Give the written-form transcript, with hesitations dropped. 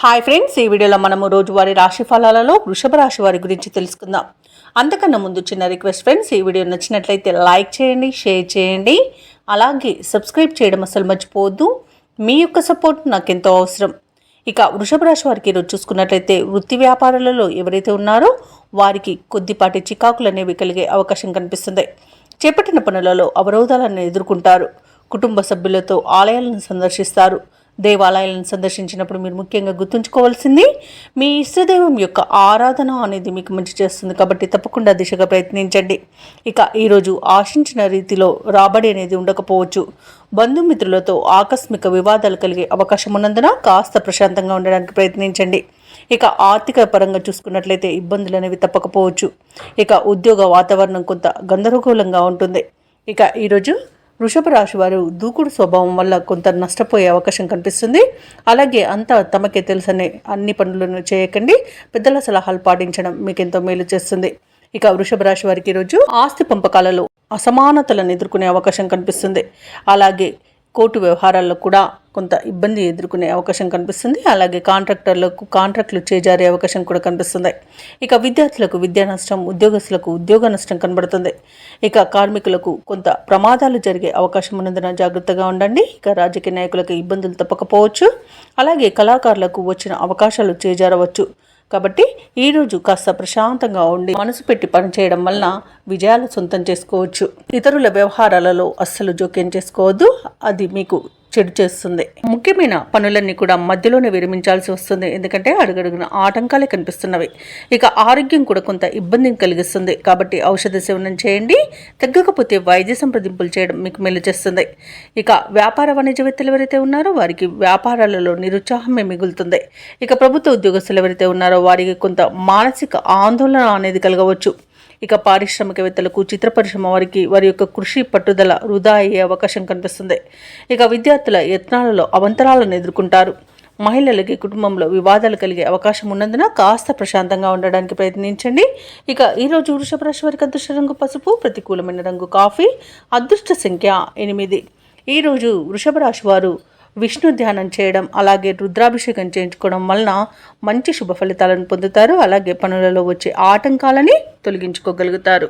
Hi friends, ఈ వీడియోలో మనము రోజువారీ రాశి ఫలాలలో వృషభ రాశి వారి గురించి తెలుసుకుందాం. అంతకన్నా ముందు చిన్న రిక్వెస్ట్ ఫ్రెండ్స్, ఈ వీడియో నచ్చినట్లయితే లైక్ చేయండి, షేర్ చేయండి, అలాగే సబ్స్క్రైబ్ చేయడం అసలు మర్చిపోవద్దు. మీ యొక్క సపోర్ట్ నాకు ఎంతో అవసరం. ఇక వృషభ రాశి వారికి ఈరోజు చూసుకున్నట్లయితే వృత్తి వ్యాపారాలలో ఎవరైతే ఉన్నారో వారికి కొద్దిపాటి చికాకులు అనేవి కలిగే అవకాశం కనిపిస్తుంది. చేపట్టిన పనులలో అవరోధాలను ఎదుర్కొంటారు. కుటుంబ సభ్యులతో ఆలయాలను సందర్శిస్తారు. దేవాలయాలను సందర్శించినప్పుడు మీరు ముఖ్యంగా గుర్తుంచుకోవాల్సింది మీ ఇష్టదైవం యొక్క ఆరాధన అనేది మీకు మంచి చేస్తుంది. కాబట్టి తప్పకుండా దిశగా ప్రయత్నించండి. ఇక ఈరోజు ఆశించిన రీతిలో రాబడి అనేది ఉండకపోవచ్చు. బంధుమిత్రులతో ఆకస్మిక వివాదాలు కలిగే అవకాశం ఉన్నందున కాస్త ప్రశాంతంగా ఉండడానికి ప్రయత్నించండి. ఇక ఆర్థిక పరంగా చూసుకున్నట్లయితే ఇబ్బందులు అనేవి తప్పకపోవచ్చు. ఇక ఉద్యోగ వాతావరణం కొంత గందరగోళంగా ఉంటుంది. ఇక ఈరోజు వృషభ రాశి వారు దూకుడు స్వభావం వల్ల కొంత నష్టపోయే అవకాశం కనిపిస్తుంది. అలాగే అంతా తమకే తెలుసనే అన్ని పనులను చేయకండి. పెద్దల సలహాలు పాటించడం మీకు ఎంతో మేలు చేస్తుంది. ఇక వృషభ రాశి వారికి ఈరోజు ఆస్తి పంపకాలలో అసమానతలను ఎదుర్కొనే అవకాశం కనిపిస్తుంది. అలాగే కోర్టు వ్యవహారాల్లో కూడా కొంత ఇబ్బంది ఎదుర్కొనే అవకాశం కనిపిస్తుంది. అలాగే కాంట్రాక్టులు చేజారే అవకాశం కూడా కనిపిస్తుంది. ఇక విద్యార్థులకు విద్యా నష్టం, ఉద్యోగస్తులకు ఉద్యోగ నష్టం కనబడుతుంది. ఇక కార్మికులకు కొంత ప్రమాదాలు జరిగే అవకాశం ఉన్నందున జాగ్రత్తగా ఉండండి. ఇక రాజకీయ నాయకులకు ఇబ్బందులు తప్పకపోవచ్చు. అలాగే కళాకారులకు వచ్చిన అవకాశాలు చేజారవచ్చు. కాబట్టి ఈరోజు కాస్త ప్రశాంతంగా ఉండి మనసు పెట్టి పనిచేయడం వలన విజయాలు సొంతం చేసుకోవచ్చు. ఇతరుల వ్యవహారాలలో అస్సలు జోక్యం చేసుకోవద్దు, అది మీకు చెడు చేస్తుంది. ముఖ్యమైన పనులన్నీ కూడా మధ్యలోనే విరమించాల్సి వస్తుంది. ఎందుకంటే అడుగడుగున ఆటంకాలే కనిపిస్తున్నవి. ఇక ఆరోగ్యం కూడా కొంత ఇబ్బందిని కలిగిస్తుంది. కాబట్టి ఔషధ సేవనం చేయండి. తగ్గకపోతే వైద్య సంప్రదింపులు చేయడం మీకు మేలు చేస్తుంది. ఇక వ్యాపార వాణిజ్యవేత్తలు ఎవరైతే ఉన్నారో వారికి వ్యాపారాలలో నిరుత్సాహమే మిగులుతుంది. ఇక ప్రభుత్వ ఉద్యోగస్తులు ఎవరైతే ఉన్నారో వారికి కొంత మానసిక ఆందోళన అనేది కలగవచ్చు. ఇక పారిశ్రామికవేత్తలకు, చిత్ర పరిశ్రమ వారికి వారి యొక్క కృషి పట్టుదల వృధా అయ్యే అవకాశం కనిపిస్తుంది. ఇక విద్యార్థుల యత్నాలలో అవంతరాలను ఎదుర్కొంటారు. మహిళలకి కుటుంబంలో వివాదాలు కలిగే అవకాశం ఉన్నందున కాస్త ప్రశాంతంగా ఉండడానికి ప్రయత్నించండి. ఇక ఈరోజు వృషభ రాశి వారికి అదృష్ట రంగు పసుపు, ప్రతికూలమైన రంగు కాఫీ, అదృష్ట సంఖ్య 8. ఈరోజు వృషభ రాశి వారు విష్ణు ధ్యానం చేయడం, అలాగే రుద్రాభిషేకం చేయించుకోవడం వలన మంచి శుభ ఫలితాలను పొందుతారు. అలాగే పనులలో వచ్చే ఆటంకాలని తొలగించుకోగలుగుతారు.